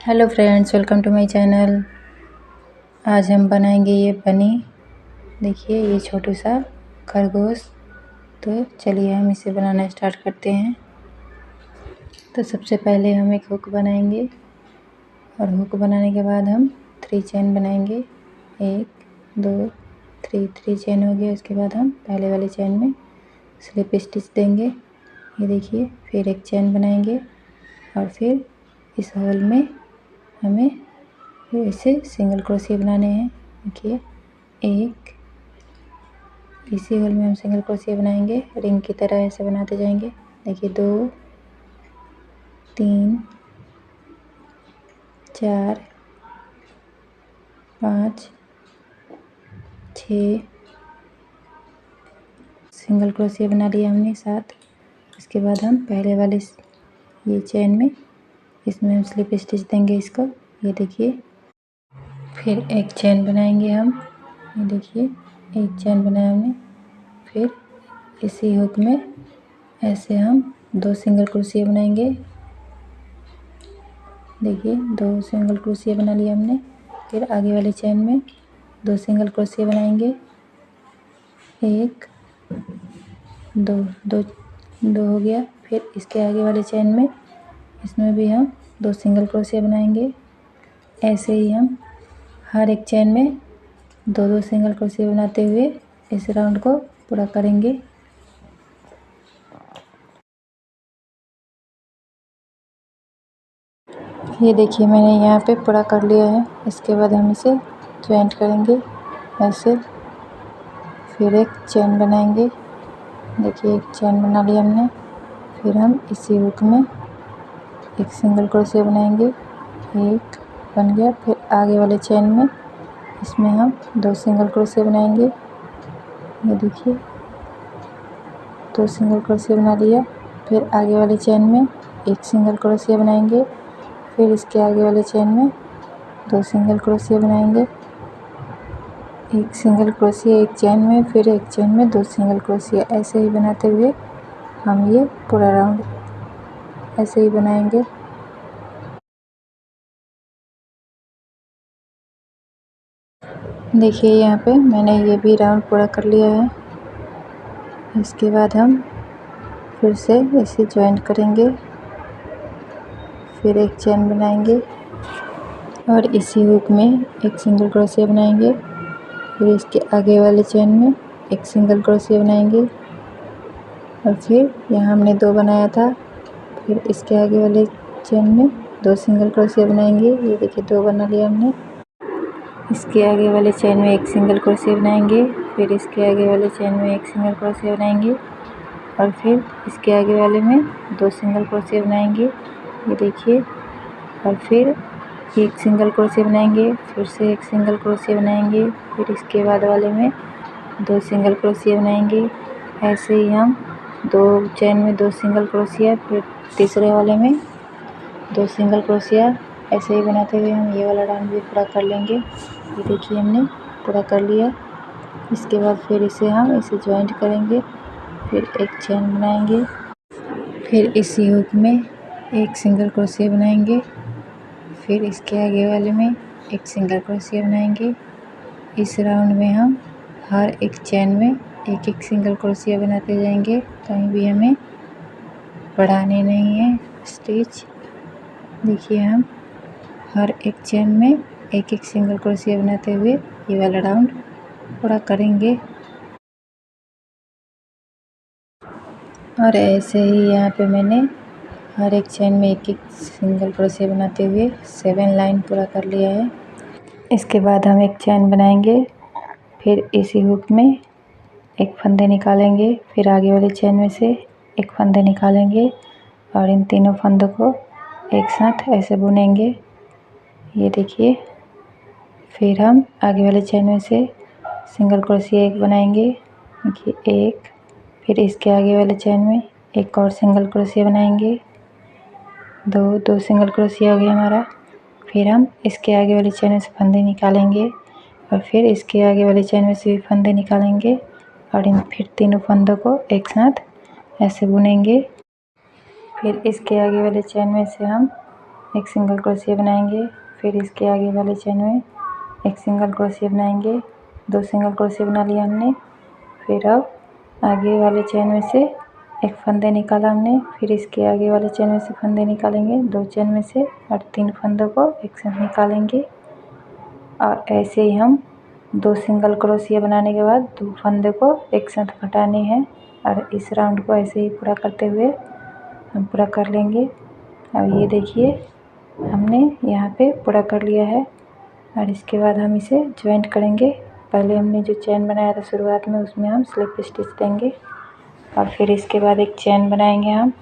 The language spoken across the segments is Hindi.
Hello friends, welcome to my channel. आज हम बनाएंगे ये बनी। देखिए ये छोटू सा खरगोश। तो चलिए हम इसे बनाना स्टार्ट करते हैं। तो सबसे पहले हम एक हुक बनाएंगे और हुक बनाने के बाद हम 3 चेन बनाएंगे। 1 2 3 चेन हो गया। उसके बाद हम पहले वाले चेन में स्लिप स्टिच देंगे। ये देखिए, फिर एक चेन बनाएंगे और फिर इस होल में हमें फिर इसे सिंगल क्रोशिया बनाने हैं। देखिए एक, इसी होल में हम सिंगल क्रोशिया बनाएंगे, रिंग की तरह ऐसे बनाते जाएंगे। देखिए 2 3 4 5 6 सिंगल क्रोशिया बना लिया हमने 7। उसके बाद हम पहले वाले ये चेन में इसमें हम स्लिप स्टिच देंगे इसको। ये देखिए, फिर एक चेन बनाएंगे हम। ये देखिए एक चेन बनाया हमने। फिर इसी हुक में ऐसे हम 2 सिंगल क्रोशिया बनाएंगे। देखिए 2 सिंगल क्रोशिया बना लिया हमने। फिर आगे वाले चेन में 2 सिंगल क्रोशिया बनाएंगे। 1 2 2 2 हो गया। फिर इसके आगे वाले चेन में इसमें भी हम 2 सिंगल क्रोशिया बनाएंगे। ऐसे ही हम हर एक चेन में 2 सिंगल क्रोशिया बनाते हुए इस राउंड को पूरा करेंगे। ये देखिए मैंने यहाँ पे पूरा कर लिया है। इसके बाद हम इसे ज्वाइंट करेंगे ऐसे। फिर एक चेन बनाएंगे। देखिए एक चेन बना लिया हमने। फिर हम इसी हुक में एक सिंगल क्रोशिया बनाएंगे। एक बन गया। फिर आगे वाले चेन में इसमें हम 2 सिंगल क्रोशिया बनाएंगे। ये देखिए 2 सिंगल क्रोशिया बना लिया। फिर आगे वाले चेन में एक सिंगल क्रोशिया बनाएंगे। फिर इसके आगे वाले चेन में 2 सिंगल क्रोशिया बनाएंगे। एक सिंगल क्रोशिया एक चेन में, फिर एक चेन में 2 सिंगल क्रोशिया। ऐसे ही बनाते हुए हम ये पूरा राउंड ऐसे ही बनाएंगे। देखिए यहाँ पे मैंने ये भी राउंड पूरा कर लिया है। इसके बाद हम फिर से इसे ज्वाइंट करेंगे। फिर एक चेन बनाएंगे और इसी हुक में एक सिंगल क्रोशिया बनाएंगे। फिर इसके आगे वाले चेन में एक सिंगल क्रोशिया बनाएंगे और फिर यहाँ हमने 2 बनाया था। फिर इसके आगे वाले चेन में 2 सिंगल क्रोशिया बनाएंगे। ये देखिए 2 बना लिया हमने। इसके आगे वाले चेन में एक सिंगल क्रोशिया बनाएंगे। फिर इसके आगे वाले चेन में एक सिंगल क्रोशिया बनाएंगे और फिर इसके आगे वाले में 2 सिंगल क्रोशिया बनाएंगे। ये देखिए, और फिर एक सिंगल क्रोशिया बनाएंगे। फिर से एक सिंगल क्रोशिया बनाएंगे। फिर इसके बाद वाले में 2 सिंगल क्रोशिया बनाएंगे। ऐसे ही हम 2 चेन में 2 सिंगल क्रोशिया, फिर तीसरे वाले में 2 सिंगल क्रोशिया। ऐसे ही बनाते हुए हम ये वाला राउंड भी पूरा कर लेंगे। ये देखिए हमने पूरा कर लिया। इसके बाद फिर इसे ज्वाइंट करेंगे। फिर एक चेन बनाएंगे। फिर इसी हुक में एक सिंगल क्रोशिया बनाएंगे। फिर इसके आगे वाले में एक सिंगल क्रोशिया बनाएंगे। इस राउंड में हम हर एक चेन में एक एक सिंगल क्रोशिया बनाते जाएंगे। कहीं भी हमें बढ़ाने नहीं है स्टिच। देखिए हम हर एक चेन में एक एक सिंगल क्रोशिया बनाते हुए ये वाला राउंड पूरा करेंगे। और ऐसे ही यहाँ पे मैंने हर एक चेन में एक एक सिंगल क्रोशिया बनाते हुए 7 लाइन पूरा कर लिया है। इसके बाद हम एक चेन बनाएंगे। फिर इसी हुक में एक फंदे निकालेंगे। फिर आगे वाले चेन में से एक फंदे निकालेंगे और इन तीनों फंदों को एक साथ ऐसे बुनेंगे। ये देखिए, फिर हम आगे वाले चेन में से सिंगल क्रोशिया एक बनाएंगे। देखिए एक, फिर इसके आगे वाले चेन में एक और सिंगल क्रोशिया बनाएंगे। 2 सिंगल क्रोशिया हो गया हमारा। फिर हम इसके आगे वाले चेन में से फंदे निकालेंगे और फिर इसके आगे वाले चेन में से भी फंदे निकालेंगे और इन फिर तीनों फंदों को एक साथ ऐसे बुनेंगे। फिर इसके आगे वाले चेन में से हम एक सिंगल क्रोशिया बनाएंगे, फिर इसके आगे वाले चेन में एक सिंगल क्रोशिया बनाएंगे, 2 सिंगल क्रोशिया बना लिया हमने। फिर अब आगे वाले चेन में से एक फंदे निकाला हमने, फिर इसके आगे वाले चेन में से फंदे निकालेंगे 2 चेन में से, और 3 फंदों को एक साथ निकालेंगे। और ऐसे ही हम 2 सिंगल क्रोशिया बनाने के बाद 2 फंदे को एक साथ घटाने हैं, और इस राउंड को ऐसे ही पूरा करते हुए हम पूरा कर लेंगे। अब ये देखिए हमने यहाँ पे पूरा कर लिया है, और इसके बाद हम इसे ज्वाइंट करेंगे। पहले हमने जो चेन बनाया था शुरुआत में उसमें हम स्लिप स्टिच देंगे, और फिर इसके बाद एक चेन बनाएंगे हम,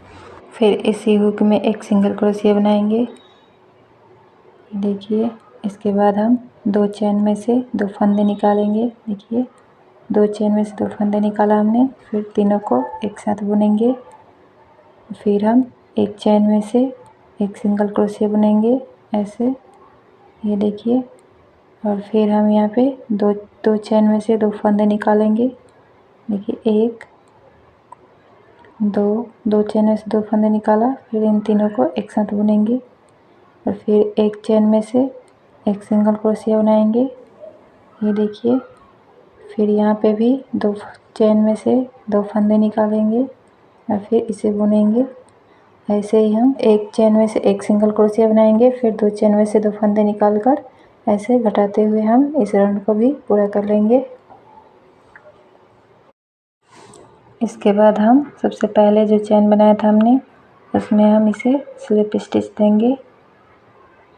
फिर इसी हुक में एक सिंगल क्रोशिया बनाएंगे। देखिए इसके बाद हम 2 चेन में से 2 फंदे निकालेंगे। देखिए 2 चेन में से 2 फंदे निकाला हमने, फिर तीनों को एक साथ बुनेंगे। फिर हम एक चेन में से एक सिंगल क्रोशिया बुनेंगे ऐसे, ये देखिए। और फिर हम यहाँ पे दो चेन में से 2 फंदे निकालेंगे। देखिए 1 2 चेन में से 2 फंदे निकाला, फिर इन तीनों को एक साथ बुनेंगे, और फिर एक चेन में से एक सिंगल क्रोशिया बनाएंगे, ये देखिए। फिर यहाँ पे भी 2 चेन में से 2 फंदे निकालेंगे और फिर इसे बुनेंगे। ऐसे ही हम एक चेन में से एक सिंगल क्रोशिया बनाएंगे, फिर 2 चेन में से 2 फंदे निकाल कर ऐसे घटाते हुए हम इस राउंड को भी पूरा कर लेंगे। इसके बाद हम सबसे पहले जो चेन बनाया था हमने उसमें हम इसे स्लिप स्टिच देंगे,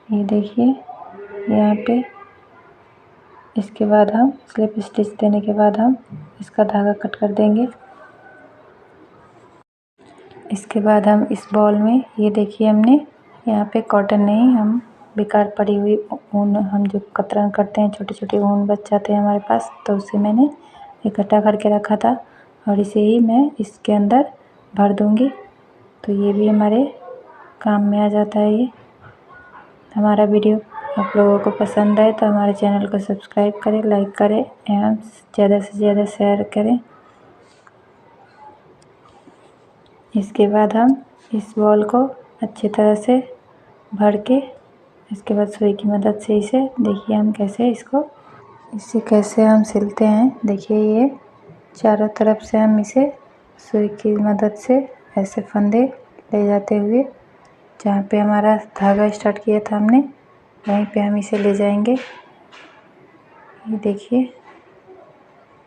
ये देखिए यहाँ पे। इसके बाद हम स्लिप स्टिच देने के बाद हम इसका धागा कट कर देंगे। इसके बाद हम इस बॉल में, ये देखिए हमने यहाँ पे कॉटन नहीं, हम बेकार पड़ी हुई ऊन, हम जो कतरन करते हैं छोटे छोटे ऊन बच जाते हैं हमारे पास, तो उसे मैंने इकट्ठा करके रखा था, और इसे ही मैं इसके अंदर भर दूँगी, तो ये भी हमारे काम में आ जाता है। ये हमारा वीडियो आप लोगों को पसंद आए तो हमारे चैनल को सब्सक्राइब करें, लाइक करें एवं ज़्यादा से ज़्यादा शेयर करें। इसके बाद हम इस बॉल को अच्छी तरह से भर के, इसके बाद सुई की मदद से इसे, देखिए हम कैसे इसे कैसे हम सिलते हैं। देखिए ये चारों तरफ से हम इसे सुई की मदद से ऐसे फंदे ले जाते हुए, जहाँ पे हमारा धागा स्टार्ट किया था हमने वहीं पे हम इसे ले जाएंगे, ये देखिए।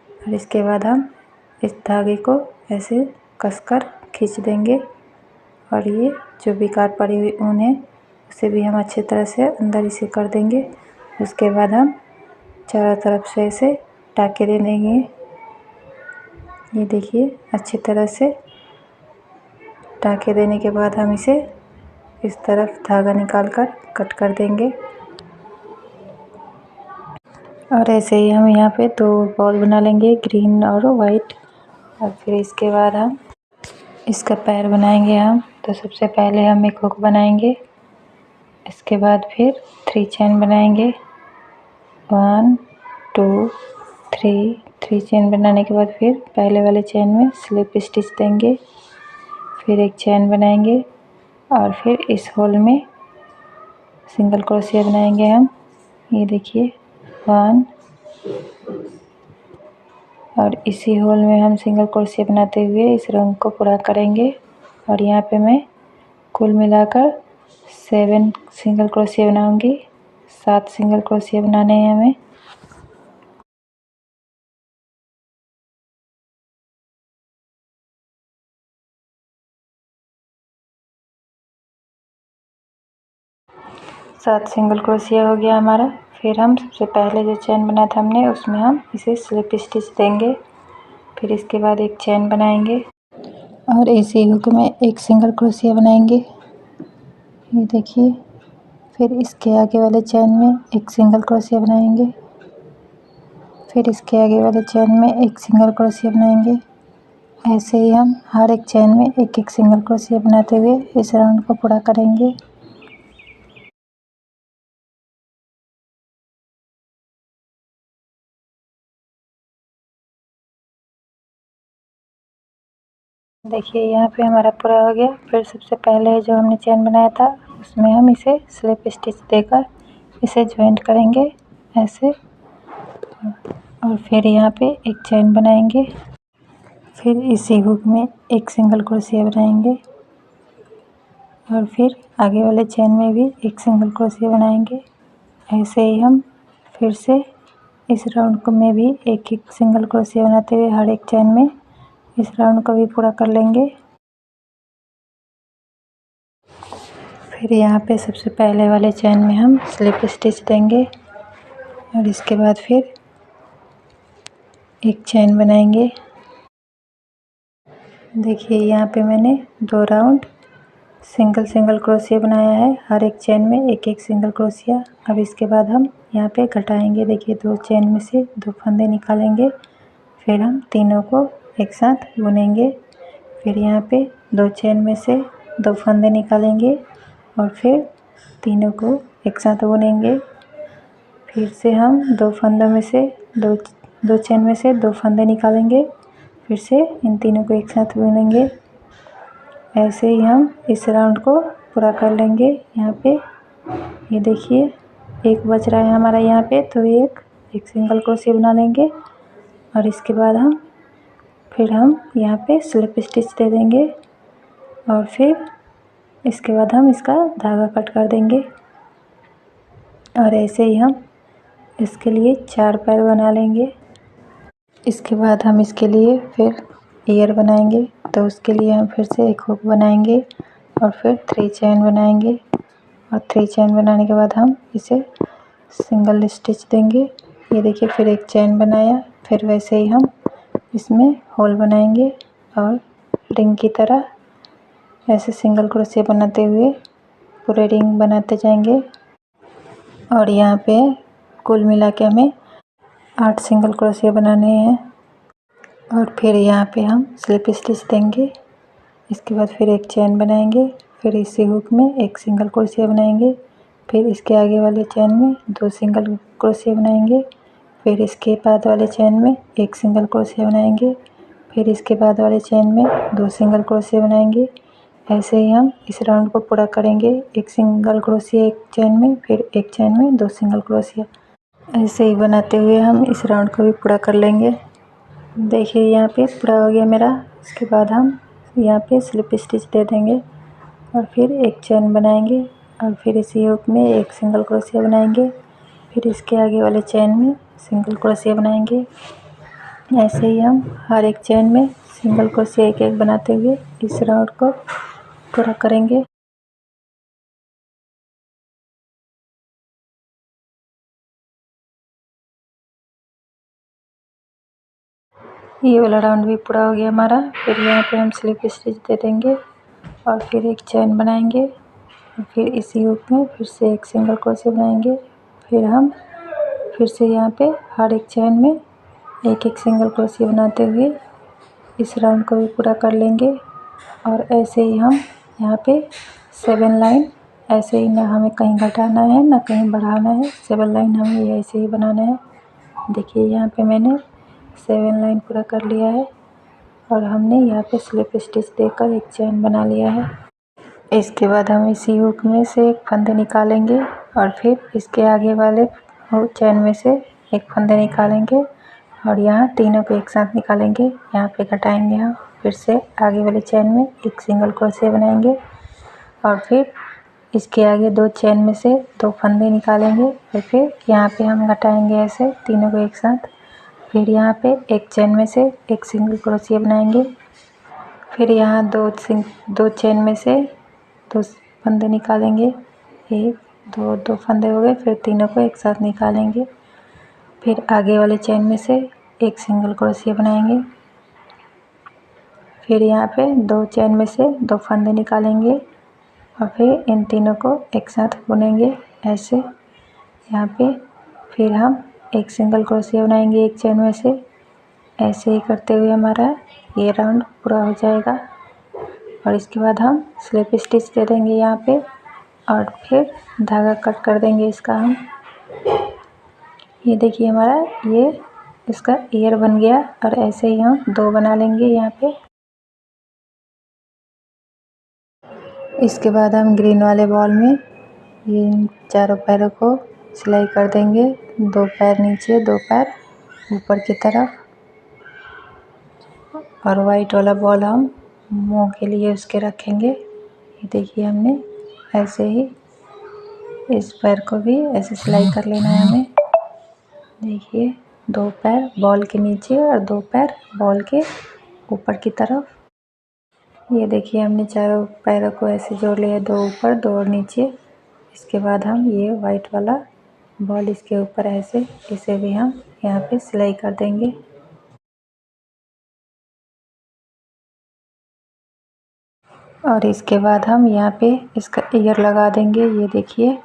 और इसके बाद हम इस धागे को ऐसे कसकर खींच देंगे, और ये जो बेकार पड़ी हुई ऊन है उसे भी हम अच्छी तरह से अंदर इसे कर देंगे। उसके बाद हम चारों तरफ से इसे टाँके दे देंगे, ये देखिए अच्छी तरह से टाँके देने के बाद हम इसे इस तरफ धागा निकाल कर कट कर देंगे। और ऐसे ही हम यहाँ पे 2 बॉल बना लेंगे, ग्रीन और वाइट। और फिर इसके बाद हम इसका पैर बनाएंगे हम। तो सबसे पहले हम एक हुक बनाएंगे, इसके बाद फिर 3 चेन बनाएंगे, 1 2 3 चेन बनाने के बाद फिर पहले वाले चेन में स्लिप स्टिच देंगे, फिर एक चेन बनाएंगे, और फिर इस होल में सिंगल क्रोशिया बनाएंगे हम, ये देखिए 1, और इसी होल में हम सिंगल क्रोशिया बनाते हुए इस रंग को पूरा करेंगे। और यहाँ पे मैं कुल मिलाकर 7 सिंगल क्रोशिया बनाऊंगी, 7 सिंगल क्रोशिया बनाने हैं हमें। सात सिंगल क्रोशिया हो गया हमारा। फिर हम सबसे पहले जो चेन बनाया था हमने उसमें हम इसे स्लिप स्टिच देंगे, फिर इसके बाद एक चेन बनाएंगे, और इसी हुक में एक सिंगल क्रोशिया बनाएंगे, ये देखिए। फिर इसके आगे वाले चेन में एक सिंगल क्रोशिया बनाएंगे, फिर इसके आगे वाले चेन में एक सिंगल क्रोशिया बनाएंगे। ऐसे ही हम हर एक चेन में एक एक सिंगल क्रोशिया बनाते हुए इस राउंड को पूरा करेंगे। देखिए यहाँ पे हमारा पूरा हो गया। फिर सबसे पहले जो हमने चेन बनाया था उसमें हम इसे स्लिप स्टिच देकर इसे ज्वाइंट करेंगे ऐसे, और फिर यहाँ पे एक चेन बनाएंगे। फिर इसी हुक में एक सिंगल क्रोशिया बनाएंगे और फिर आगे वाले चेन में भी एक सिंगल क्रोशिया बनाएंगे। ऐसे ही हम फिर से इस राउंड को में भी एक एक सिंगल क्रोशिया बनाते हुए हर एक चेन में इस राउंड को भी पूरा कर लेंगे। फिर यहाँ पे सबसे पहले वाले चेन में हम स्लिप स्टिच देंगे और इसके बाद फिर एक चेन बनाएंगे। देखिए यहाँ पे मैंने 2 राउंड सिंगल क्रोशिया बनाया है, हर एक चेन में एक एक सिंगल क्रोशिया। अब इसके बाद हम यहाँ पे घटाएंगे। देखिए 2 चेन में से 2 फंदे निकालेंगे, फिर हम तीनों को एक साथ बुनेंगे। फिर यहाँ पे 2 चेन में से 2 फंदे निकालेंगे और फिर तीनों को एक साथ बुनेंगे। फिर से हम 2 फंदों में से 2 चेन में से 2 फंदे निकालेंगे, फिर से इन तीनों को एक साथ बुनेंगे। ऐसे ही हम इस राउंड को पूरा कर लेंगे। यहाँ पे ये देखिए एक बच रहा है हमारा यहाँ पे, तो एक सिंगल क्रोशिया बना लेंगे और इसके बाद फिर हम यहाँ पे स्लिप स्टिच दे देंगे और फिर इसके बाद हम इसका धागा कट कर देंगे। और ऐसे ही हम इसके लिए 4 पैर बना लेंगे। इसके बाद हम इसके लिए फिर ईयर बनाएंगे, तो उसके लिए हम फिर से एक हुक बनाएंगे और फिर 3 चेन बनाएंगे और 3 चेन बनाने के बाद हम इसे सिंगल स्टिच देंगे। ये देखिए फिर एक चेन बनाया, फिर वैसे ही हम इसमें होल बनाएंगे और रिंग की तरह ऐसे सिंगल क्रोशिया बनाते हुए पूरे रिंग बनाते जाएंगे। और यहाँ पे कुल मिला के हमें 8 सिंगल क्रोशिया बनाने हैं। और फिर यहाँ पे हम स्लिप स्टिच देंगे। इसके बाद फिर एक चेन बनाएंगे, फिर इसी हुक में एक सिंगल क्रोशिया बनाएंगे, फिर इसके आगे वाले चेन में 2 सिंगल क्रोशिया बनाएंगे, फिर इसके बाद वाले चेन में एक सिंगल क्रोशिया बनाएंगे, फिर इसके बाद वाले चेन में 2 सिंगल क्रोशिया बनाएंगे। ऐसे ही हम इस राउंड को पूरा करेंगे। एक सिंगल क्रोशिया एक चेन में, फिर एक चेन में 2 सिंगल क्रोशिया। ऐसे ही बनाते हुए हम इस राउंड को भी पूरा कर लेंगे। देखिए यहाँ पे पूरा हो गया मेरा। इसके बाद हम यहाँ पे स्लिप स्टिच दे देंगे और फिर एक चेन बनाएंगे और फिर इसी हुक में एक सिंगल क्रोशिया बनाएंगे, फिर इसके आगे वाले चेन में सिंगल क्रोशिया बनाएंगे। ऐसे ही हम हर एक चेन में सिंगल क्रोशिया एक एक बनाते हुए इस राउंड को पूरा करेंगे। ये वाला राउंड भी पूरा हो गया हमारा। फिर यहाँ पे हम स्लिप स्टिच दे देंगे और फिर एक चेन बनाएंगे और फिर इसी हुक में फिर से एक सिंगल क्रोशिया बनाएंगे। फिर हम फिर से यहाँ पे हर एक चेन में एक एक सिंगल क्रोशिया बनाते हुए इस राउंड को भी पूरा कर लेंगे। और ऐसे ही हम यहाँ पे 7 लाइन ऐसे ही, ना हमें कहीं घटाना है ना कहीं बढ़ाना है, 7 लाइन हमें ऐसे ही बनाना है। देखिए यहाँ पे मैंने 7 लाइन पूरा कर लिया है और हमने यहाँ पे स्लिप स्टिच देकर एक चेन बना लिया है। इसके बाद हम इसी हुक में से एक फंदे निकालेंगे और फिर इसके आगे वाले चेन में से एक फंदे निकालेंगे और यहाँ तीनों को एक साथ निकालेंगे। यहाँ पे घटाएंगे हम, फिर से आगे वाले चेन में एक सिंगल क्रोशिया बनाएंगे और फिर इसके आगे 2 चेन में से 2 फंदे निकालेंगे और फिर यहाँ पे हम घटाएंगे ऐसे तीनों को एक साथ। फिर यहाँ पे एक चेन में से एक सिंगल क्रोशिया बनाएंगे, फिर यहाँ 2 चेन में से 2 फंदे निकालेंगे, 1 2 फंदे हो गए। फिर तीनों को एक साथ निकालेंगे, फिर आगे वाले चेन में से एक सिंगल क्रोशिया बनाएंगे, फिर यहाँ पे 2 चेन में से 2 फंदे निकालेंगे और फिर इन तीनों को एक साथ बुनेंगे ऐसे यहाँ पे। फिर हम एक सिंगल क्रोशिया बनाएंगे एक चेन में से। ऐसे ही करते हुए हमारा ये राउंड पूरा हो जाएगा और इसके बाद हम स्लिप स्टिच दे देंगे यहाँ पे और फिर धागा कट कर देंगे इसका हम। ये देखिए हमारा ये इसका ईयर बन गया और ऐसे ही हम 2 बना लेंगे यहाँ पे। इसके बाद हम ग्रीन वाले बॉल में ये चारों पैरों को सिलाई कर देंगे, 2 पैर नीचे 2 पैर ऊपर की तरफ। और वाइट वाला बॉल हम मुंह के लिए उसके रखेंगे। ये देखिए हमने ऐसे ही इस पैर को भी ऐसे सिलाई कर लेना है हमें। देखिए 2 पैर बॉल के नीचे और 2 पैर बॉल के ऊपर की तरफ। ये देखिए हमने चारों पैरों को ऐसे जोड़ लिया, 2 ऊपर 2 और नीचे। इसके बाद हम ये वाइट वाला बॉल इसके ऊपर ऐसे, इसे भी हम यहाँ पे सिलाई कर देंगे। और इसके बाद हम यहाँ पे इसका ईयर लगा देंगे। ये देखिए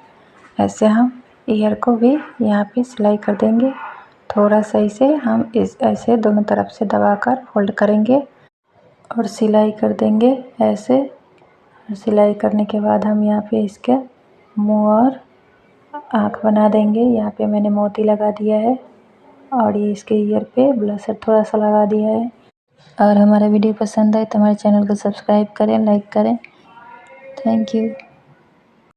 ऐसे हम ईयर को भी यहाँ पे सिलाई कर देंगे। थोड़ा सा इसे हम इस ऐसे दोनों तरफ से दबाकर फोल्ड करेंगे और सिलाई कर देंगे ऐसे। सिलाई करने के बाद हम यहाँ पे इसके मुंह और आँख बना देंगे। यहाँ पे मैंने मोती लगा दिया है और ये इसके ईयर पे ब्लशर थोड़ा सा लगा दिया है। और हमारा वीडियो पसंद आए तो हमारे चैनल को सब्सक्राइब करें, लाइक करें। Thank you.